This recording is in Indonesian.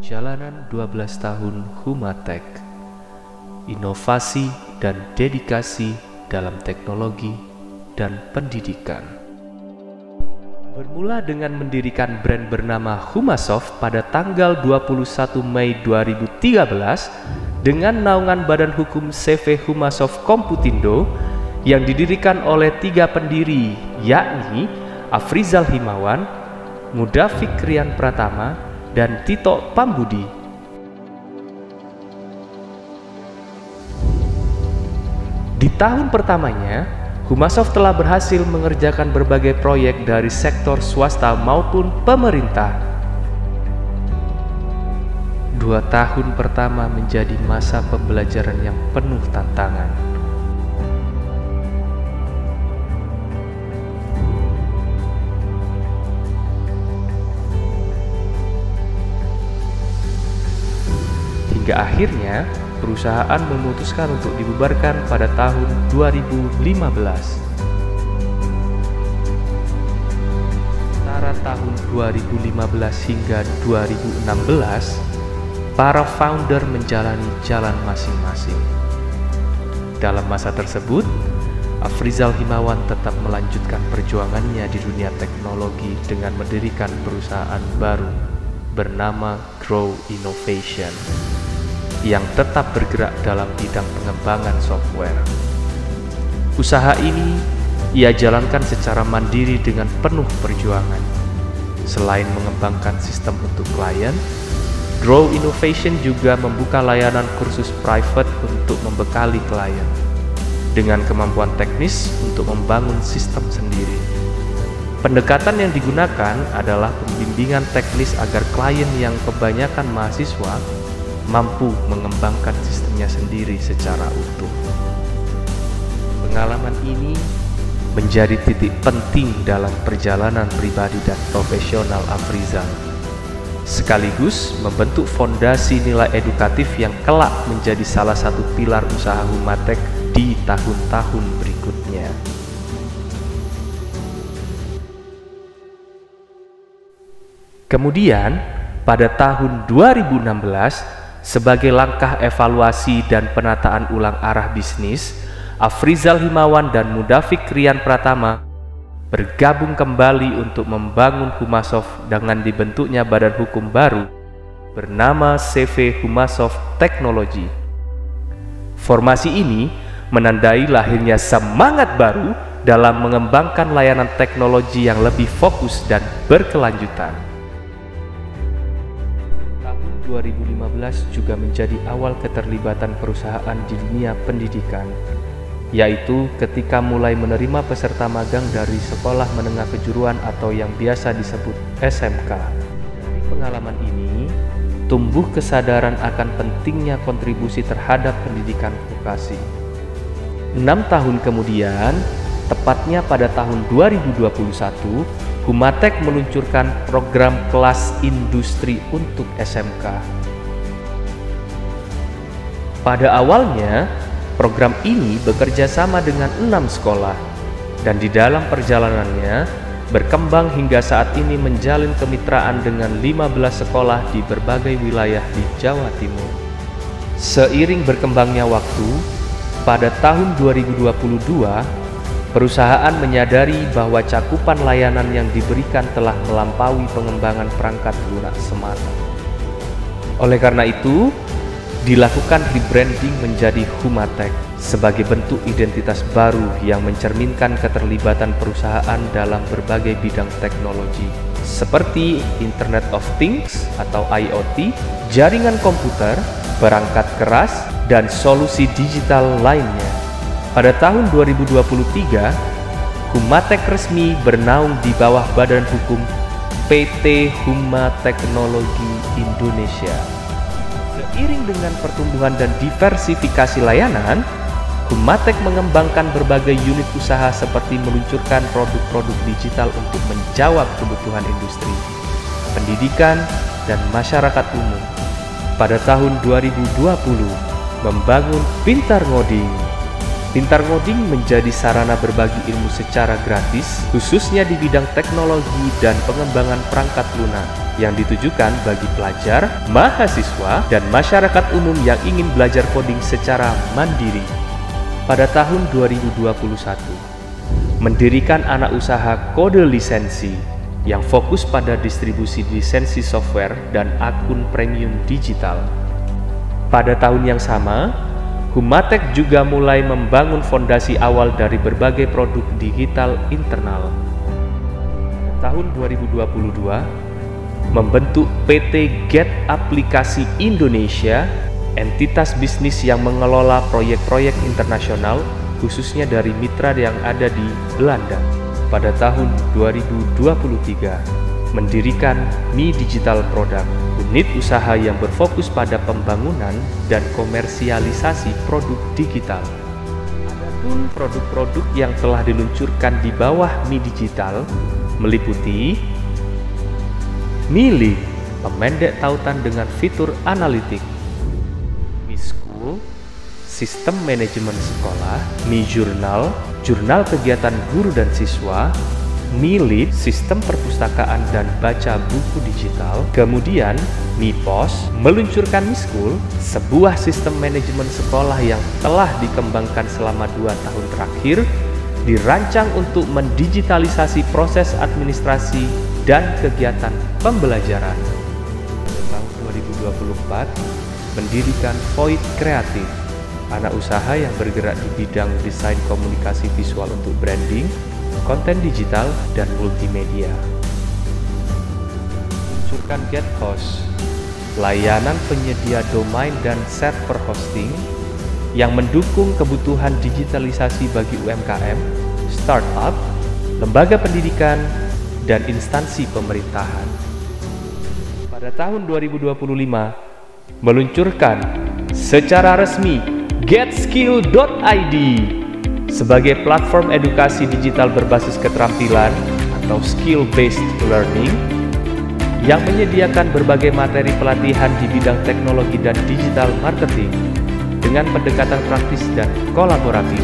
Perjalanan 12 tahun Humatek, inovasi dan dedikasi dalam teknologi dan pendidikan. Bermula dengan mendirikan brand bernama Humasoft pada tanggal 21 Mei 2013 dengan naungan Badan Hukum CV Humasoft Komputindo yang didirikan oleh 3 pendiri, yakni Afrizal Himawan, Mudafik Rian Pratama, dan Tito Pambudi. Di tahun pertamanya, Humasoft telah berhasil mengerjakan berbagai proyek dari sektor swasta maupun pemerintah. 2 tahun pertama menjadi masa pembelajaran yang penuh tantangan. Hingga akhirnya perusahaan memutuskan untuk dibubarkan pada tahun 2015. Antara tahun 2015 hingga 2016, para founder menjalani jalan masing-masing. Dalam masa tersebut, Afrizal Himawan tetap melanjutkan perjuangannya di dunia teknologi dengan mendirikan perusahaan baru bernama Grow Innovation yang tetap bergerak dalam bidang pengembangan software. Usaha ini ia jalankan secara mandiri dengan penuh perjuangan. Selain mengembangkan sistem untuk klien, Grow Innovation juga membuka layanan kursus private untuk membekali klien dengan kemampuan teknis untuk membangun sistem sendiri. Pendekatan yang digunakan adalah pembimbingan teknis agar klien yang kebanyakan mahasiswa mampu mengembangkan sistemnya sendiri secara utuh. Pengalaman ini menjadi titik penting dalam perjalanan pribadi dan profesional Afrizal, sekaligus membentuk fondasi nilai edukatif yang kelak menjadi salah satu pilar usaha Humatek di tahun-tahun berikutnya. Kemudian, pada tahun 2016, sebagai langkah evaluasi dan penataan ulang arah bisnis, Afrizal Himawan dan Mudafik Rian Pratama bergabung kembali untuk membangun Humasoft dengan dibentuknya badan hukum baru bernama CV Humasoft Technology. Formasi ini menandai lahirnya semangat baru dalam mengembangkan layanan teknologi yang lebih fokus dan berkelanjutan. 2015 juga menjadi awal keterlibatan perusahaan di dunia pendidikan, yaitu ketika mulai menerima peserta magang dari sekolah menengah kejuruan atau yang biasa disebut SMK. Dari pengalaman ini, tumbuh kesadaran akan pentingnya kontribusi terhadap pendidikan vokasi. 6 tahun kemudian, tepatnya pada tahun 2021, Humatek meluncurkan program kelas industri untuk SMK. Pada awalnya, program ini bekerja sama dengan 6 sekolah, dan di dalam perjalanannya berkembang hingga saat ini menjalin kemitraan dengan 15 sekolah di berbagai wilayah di Jawa Timur. Seiring berkembangnya waktu, pada tahun 2022, perusahaan menyadari bahwa cakupan layanan yang diberikan telah melampaui pengembangan perangkat lunak semata. Oleh karena itu, dilakukan rebranding menjadi Humatek sebagai bentuk identitas baru yang mencerminkan keterlibatan perusahaan dalam berbagai bidang teknologi seperti Internet of Things atau IoT, jaringan komputer, perangkat keras, dan solusi digital lainnya. Pada tahun 2023, Humatek resmi bernaung di bawah Badan Hukum PT Huma Teknologi Indonesia. Seiring dengan pertumbuhan dan diversifikasi layanan, Humatek mengembangkan berbagai unit usaha seperti meluncurkan produk-produk digital untuk menjawab kebutuhan industri, pendidikan, dan masyarakat umum. Pada tahun 2020, membangun Pintar Ngoding. Pintar Ngoding menjadi sarana berbagi ilmu secara gratis, khususnya di bidang teknologi dan pengembangan perangkat lunak, yang ditujukan bagi pelajar, mahasiswa, dan masyarakat umum yang ingin belajar coding secara mandiri. Pada tahun 2021, mendirikan anak usaha Kode Lisensi yang fokus pada distribusi lisensi software dan akun premium digital. Pada tahun yang sama, Humatek juga mulai membangun fondasi awal dari berbagai produk digital internal. Tahun 2022, membentuk PT Get Aplikasi Indonesia, entitas bisnis yang mengelola proyek-proyek internasional, khususnya dari mitra yang ada di Belanda. Pada tahun 2023, mendirikan Mi Digital Product, unit usaha yang berfokus pada pembangunan dan komersialisasi produk digital. Adapun produk-produk yang telah diluncurkan di bawah Mi Digital meliputi Mi Link, pemendek tautan dengan fitur analitik, Mi School, sistem manajemen sekolah, Mi Journal, jurnal kegiatan guru dan siswa, Mi Lead, sistem perpustakaan dan baca buku digital, kemudian Mi Pos meluncurkan Mi School, sebuah sistem manajemen sekolah yang telah dikembangkan selama 2 tahun terakhir, dirancang untuk mendigitalisasi proses administrasi dan kegiatan pembelajaran. Tahun 2024, mendirikan Void Kreatif, anak usaha yang bergerak di bidang desain komunikasi visual untuk branding, konten digital, dan multimedia. Luncurkan GetHost, layanan penyedia domain dan server hosting yang mendukung kebutuhan digitalisasi bagi UMKM, startup, lembaga pendidikan, dan instansi pemerintahan. Pada tahun 2025, meluncurkan secara resmi getskill.id sebagai platform edukasi digital berbasis keterampilan atau skill-based learning yang menyediakan berbagai materi pelatihan di bidang teknologi dan digital marketing dengan pendekatan praktis dan kolaboratif.